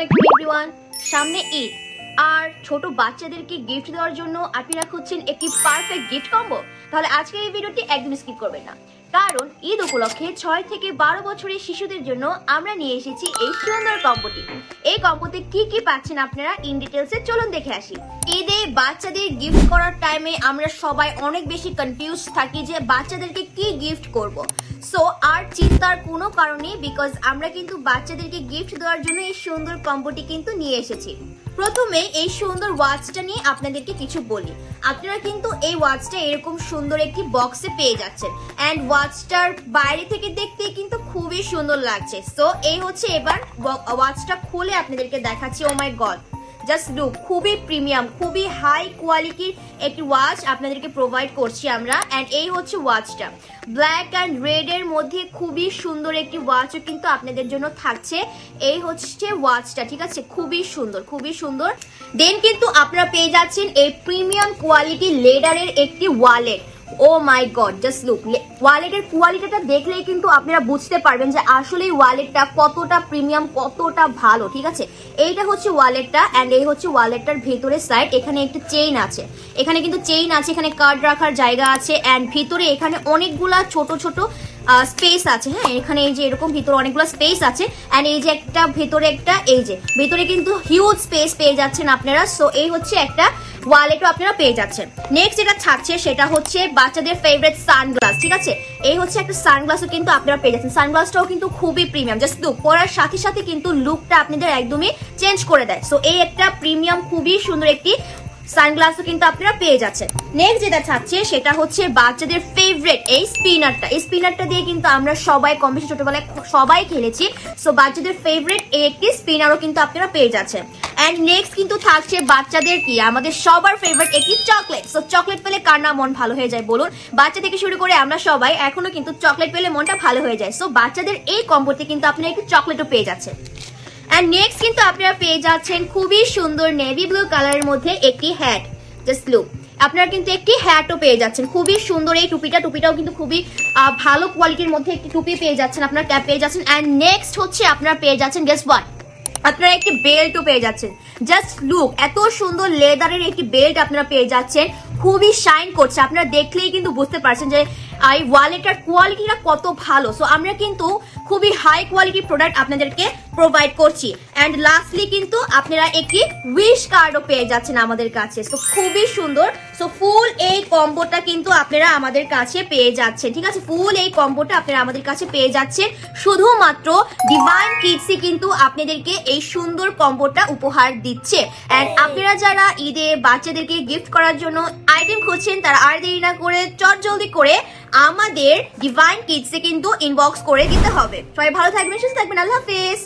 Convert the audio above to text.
আলাইকুম এভরিওয়ান। সামনে ঈদ আর ছোট বাচ্চাদেরকে গিফট দেওয়ার জন্য আপনারা খুঁজছেন একটি পারফেক্ট গিফট কম্বো। তাহলে আজকের এই ভিডিওটি একদম স্কিপ করবেন না, কারণ ঈদ উপলক্ষে 6 থেকে 12 বছরের শিশুদের জন্য আমরা নিয়ে এসেছি এই সুন্দর কম্বোটি। এই কম্বোতে কি কি পাচ্ছেন আপনারা ইন ডিটেলসে চলুন দেখে আসি। ঈদে বাচ্চাদের গিফট করার টাইমে আমরা সবাই অনেক বেশি কনফিউজ থাকি যে বাচ্চাদেরকে কি গিফট করব। সো আর চিন্তার কোনো কারণে, বিকজ আমরা কিন্তু বাচ্চাদেরকে গিফট দেওয়ার জন্য এই সুন্দর কম্বোটি কিন্তু নিয়ে এসেছি। প্রথমে এই সুন্দর ওয়াচটা নিয়ে আপনাদেরকে কিছু বলি। আপনারা কিন্তু এই ওয়াচটা এরকম সুন্দর একটি বক্সে পেয়ে যাচ্ছেন, এন্ড ওয়াচটার বাইরে থেকে দেখতে কিন্তু খুবই সুন্দর লাগছে। সো এই হচ্ছে, এবার ওয়াচটা খুলে আপনাদেরকে দেখাচ্ছি। ও মাই গড, জাস্ট লুক, খুবই প্রিমিয়াম, খুবই হাই কোয়ালিটির একটি ওয়াচ আপনাদেরকে প্রোভাইড করছি আমরা। এন্ড এই হচ্ছে ওয়াচটা, ব্ল্যাক অ্যান্ড রেড এর মধ্যে খুবই সুন্দর একটি ওয়াচও কিন্তু আপনাদের জন্য থাকছে। এই হচ্ছে ওয়াচটা, ঠিক আছে, খুবই সুন্দর, খুবই সুন্দর। দেন কিন্তু আপনারা পেয়ে যাচ্ছেন এই প্রিমিয়াম কোয়ালিটি লেদারের একটি ওয়ালেট। ও মাই গড, জাস্ট লুক, ওয়ালেটের কোয়ালিটিটা দেখলেই কিন্তু আপনারা বুঝতে পারবেন যে আসলে ওয়ালেটটা কতটা প্রিমিয়াম, কতটা ভালো, ঠিক আছে। এইটা হচ্ছে ওয়ালেটটা, এন্ড এই হচ্ছে ওয়ালেটটার ভেতরের সাইড। এখানে একটু চেইন আছে, এখানে কিন্তু চেইন আছে, এখানে কার্ড রাখার জায়গা আছে, এন্ড ভিতরে এখানে অনেকগুলা ছোট ছোট স্পেস আছে। হ্যাঁ, এখানে এই যে এরকম ভিতরে অনেকগুলো স্পেস আছে, এন্ড এই যে একটা ভেতরে একটা, এই যে ভেতরে কিন্তু হিউজ স্পেস পেয়ে যাচ্ছেন আপনারা। সো এই হচ্ছে একটা ওয়ালেটও আপনারা পেয়ে যাচ্ছেন। নেক্সট যেটা থাকছে সেটা হচ্ছে বাচ্চাদের ফেভারিট সানগ্লাস, ঠিক আছে। এই হচ্ছে একটা সানগ্লাসও কিন্তু আপনারা পেয়ে যাচ্ছেন। সানগ্লাসটাও কিন্তু খুবই প্রিমিয়াম, জাস্ট লুক, পরার সাথে সাথে কিন্তু লুকটা আপনাদের একদমই চেঞ্জ করে দেয়। সো এই একটা প্রিমিয়াম খুবই সুন্দর একটি সানগ্লাসও কিন্তু আপনারা পেয়ে যাচ্ছেন। নেক্সট যেটা থাকছে সেটা হচ্ছে বাচ্চাদের ফেভারিট এই স্পিনারটা। এই স্পিনারটা দিয়ে কিন্তু আমরা সবাই কম বেশি ছোটবেলায় সবাই খেলেছি। সো বাচ্চাদের ফেভারিট এই একটি স্পিনারও কিন্তু আপনারা পেয়ে যাচ্ছেন। এন্ড নেক্সট কিন্তু থাকছে বাচ্চাদের কি, আমাদের সবার ফেভারিট একটি চকলেট। সো চকলেট পেলে কার না মন ভালো হয়ে যায় বলুন? বাচ্চা থেকে শুরু করে আমরা সবাই এখনো কিন্তু চকলেট পেলে মনটা ভালো হয়ে যায়। সো বাচ্চাদের এই কম্বোতে কিন্তু আপনারা একটু চকলেটও পেয়ে যাচ্ছেন। এন্ড নেক্সট কিন্তু আপনারা পেয়ে যাচ্ছেন খুবই সুন্দর নেভি ব্লু কালারের মধ্যে একটি হ্যাট। জাস্ট লুক, আপনারা কিন্তু একটি হ্যাটও পেয়ে যাচ্ছেন, খুবই সুন্দর। এই টুপিটাও কিন্তু খুবই ভালো কোয়ালিটির মধ্যে একটি টুপি পেয়ে যাচ্ছেন, আপনারা ক্যাপ পেয়ে যাচ্ছেন। এন্ড নেক্সট হচ্ছে আপনারা পেয়ে যাচ্ছেন, গেস হোয়াট, আপনারা একটি বেল্টও পেয়ে যাচ্ছেন। জাস্ট লুক, এত সুন্দর লেদারের একটি বেল্ট আপনারা পেয়ে যাচ্ছেন, খুবই শাইন করছে। আপনারা দেখলেই কিন্তু বুঝতে পারছেন যে এই ওয়ালেটের কোয়ালিটিটা কত ভালো। সো আমরা কিন্তু খুবই হাই কোয়ালিটি প্রোডাক্ট আপনাদেরকে প্রোভাইড করছি। এন্ড লাস্টলি কিন্তু আপনারা একটি উইশ কার্ডও পেয়ে যাচ্ছেন আমাদের কাছে। সো খুবই সুন্দর। সো ফুল এই কম্বোটা কিন্তু আপনারা আমাদের কাছে পেয়ে যাচ্ছেন, ঠিক আছে। ফুল এই কম্বোটা আপনারা আমাদের কাছে পেয়ে যাচ্ছেন। শুধুমাত্র ডিভাইন কিডসই কিন্তু আপনাদেরকে এই সুন্দর কম্বোটা উপহার দিচ্ছে। এন্ড আপনারা যারা ঈদে বাচ্চাদেরকে গিফট করার জন্য আইটেম খুঁজছেন, তারা আর দেরি না করে চটজলদি করে আমাদের ডিভাইন কিডসে কিন্তু ইনবক্স করে দিতে হবে। সবাই ভালো থাকবেন, সুস্থ থাকবেন, আল্লাহ হাফেজ।